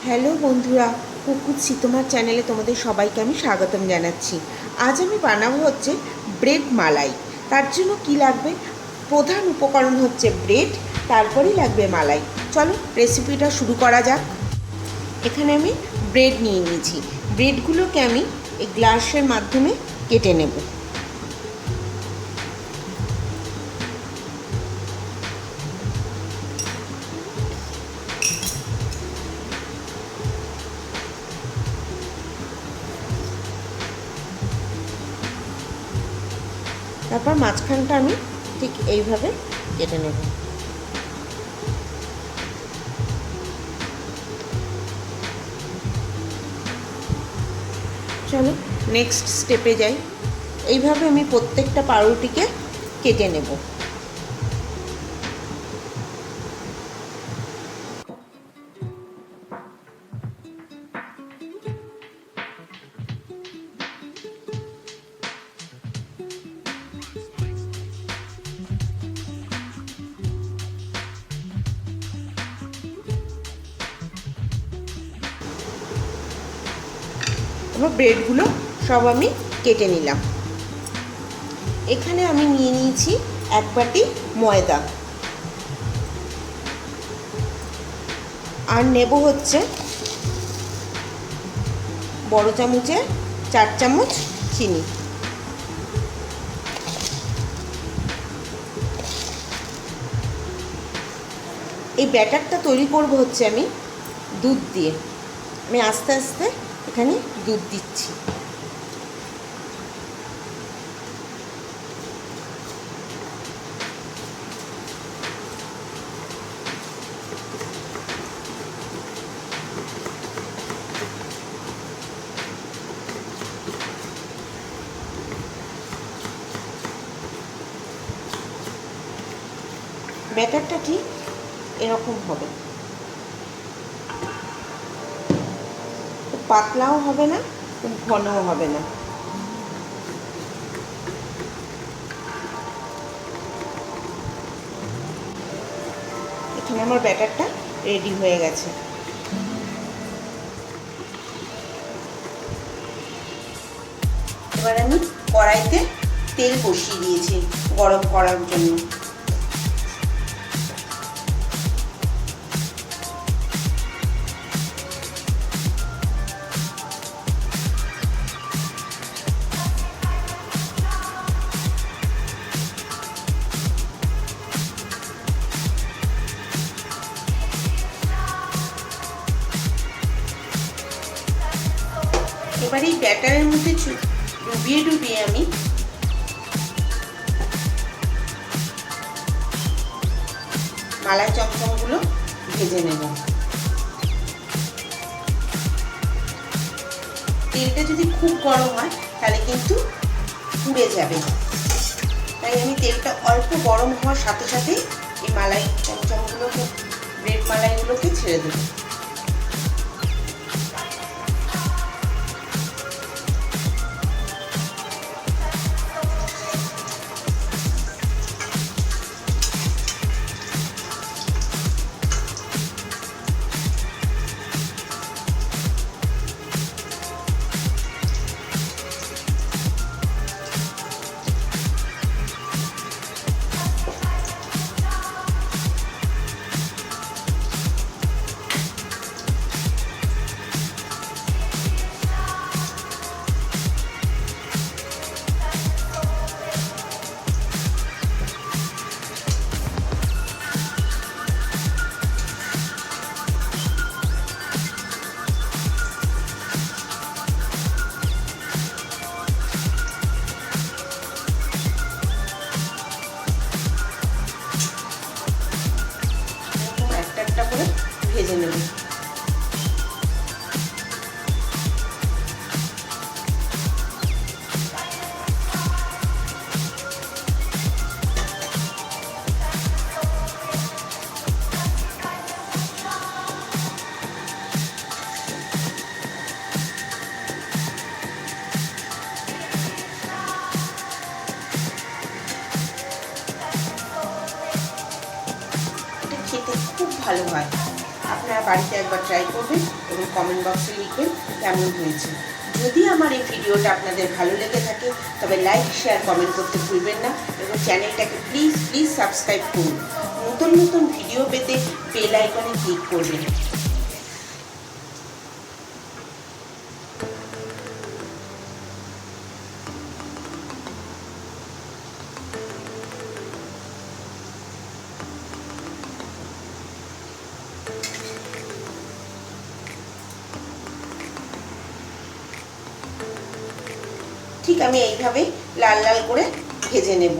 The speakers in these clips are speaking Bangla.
হ্যালো বন্ধুরা, কুকুর সিতমার চ্যানেলে তোমাদের সবাইকে আমি স্বাগতম জানাচ্ছি। আজ আমি বানাবো হচ্ছে ব্রেড মালাই। তার জন্য কি লাগবে? প্রধান উপকরণ হচ্ছে ব্রেড, তারপরেই লাগবে মালাই। চলো রেসিপিটা শুরু করা যাক। এখানে আমি ব্রেড নিয়ে নিয়েছি। ব্রেডগুলোকে আমি এই গ্লাসের মাধ্যমে কেটে নেব। তারপর মাঝখানটা আমি ঠিক এইভাবে কেটে নেব। চলো নেক্সট স্টেপে যাই। এইভাবে আমি প্রত্যেকটা পাউরুটিকে কেটে নেব। এবার ব্রেডগুলো সব আমি কেটে নিলাম। এখানে আমি নিয়ে নিয়েছি 1 বাটি ময়দা, আর নেব হচ্ছে বড় চামচে 4 চামচ চিনি। এই ব্যাটারটা তৈরি করব হচ্ছে আমি দুধ দিয়ে। আমি আস্তে আস্তে এখানে দুধ দিচ্ছি। ব্যাটারটা ঠিক এরকম হবে, খুব পাতলাও হবে না, খুব ঘনও হবে না। এখানে আমার ব্যাটারটা রেডি হয়ে গেছে। এবার আমি কড়াইতে তেল বসিয়ে দিয়েছি গরম করার জন্য। এবার এই ব্যাটারের মধ্যে ডুবিয়ে ডুবিয়ে আমি মালাই চমচমগুলো ভেজে নেব। তেলটা যদি খুব গরম হয় তাহলে কিন্তু পুড়ে যাবে, তাই আমি তেলটা অল্প গরম হওয়ার সাথে সাথেই এই মালাই চমচমগুলোকে, ব্রেড মালাইগুলোকে ছেড়ে দেবো। একটা করে ভেজে নেব। এটা খেতে খুব ভালো হয়। আপনারা বাড়িতে একবার ট্রাই করবেন এবং কমেন্ট বক্সে লিখবেন কেমন হয়েছে। যদি আমার এই ভিডিওটা আপনাদের ভালো লেগে থাকে তবে লাইক, শেয়ার, কমেন্ট করতে ভুলবেন না এবং চ্যানেলটাকে প্লিজ সাবস্ক্রাইব করুন। নতুন ভিডিও পেতে বেল আইকনে ক্লিক করবেন। ঠিক আমি এইভাবে লাল লাল করে ভেজে নেব।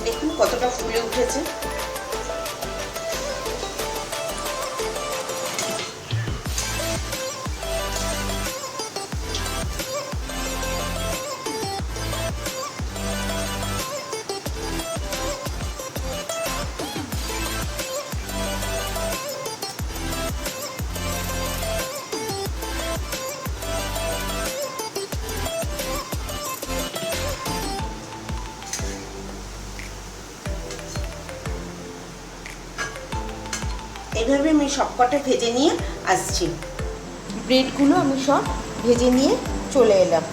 দেখুন কতটা ফুলে উঠেছে। এইভাবে আমি সবকটা ভেজে নিয়ে আসছি। ব্রেডগুলো আমি সব ভেজে নিয়ে চলে এলাম।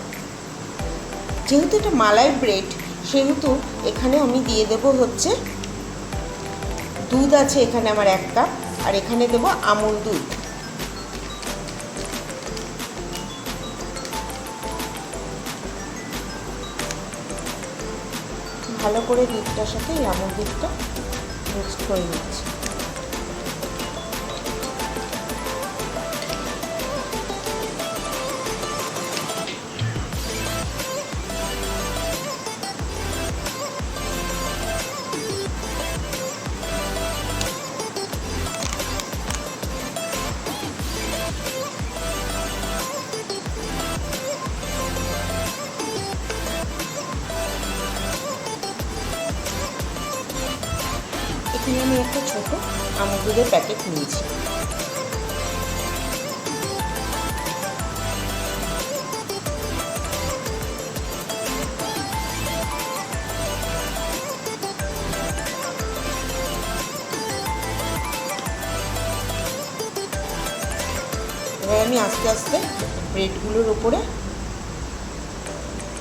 যেহেতু এটা মালাই ব্রেড সেহেতু এখানে আমি দিয়ে দেব হচ্ছে দুধ আছে এখানে আমার 1 কাপ, আর এখানে দেব আমুল দুধ। ভালো করে দুধটার সাথে এই আমুল দুধটা মিক্সড করে নিচ্ছি। এখানে আমি একটা ছোটো আমুল দুধের প্যাকেট নিয়েছি। এবার আমি আস্তে আস্তে ব্রেডগুলোর ওপরে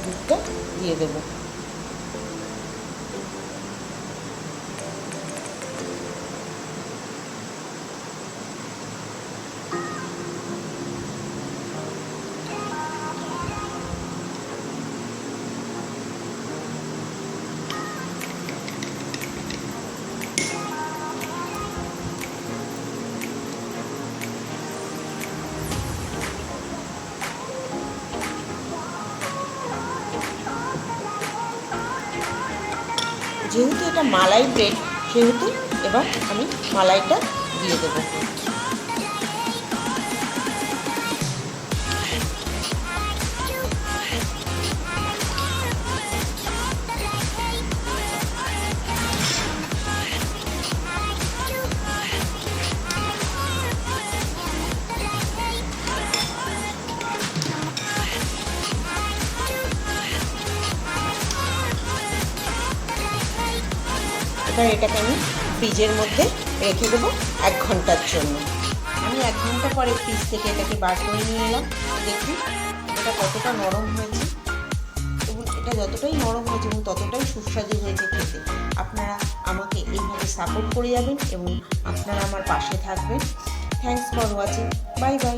দুধটা দিয়ে দেবো। যেহেতু এটা মালাই ব্রেড সেহেতু এবার আমি মালাইটা দিয়ে দেবো। এবার এটাকে আমি ফ্রিজের মধ্যে রেখে দেবো 1 ঘন্টার জন্য। আমি 1 ঘন্টা পরে ফ্রিজ থেকে এটাকে বার করে নিয়ে এলাম। দেখুন এটা কতটা নরম হয়েছে এবং এটা যতটাই নরম হয়েছে এবং ততটাই সুস্বাদু হয়েছে খেতে। আপনারা আমাকে এইভাবে সাপোর্ট করে যাবেন এবং আপনারা আমার পাশে থাকবেন। Thanks for watching. Bye bye.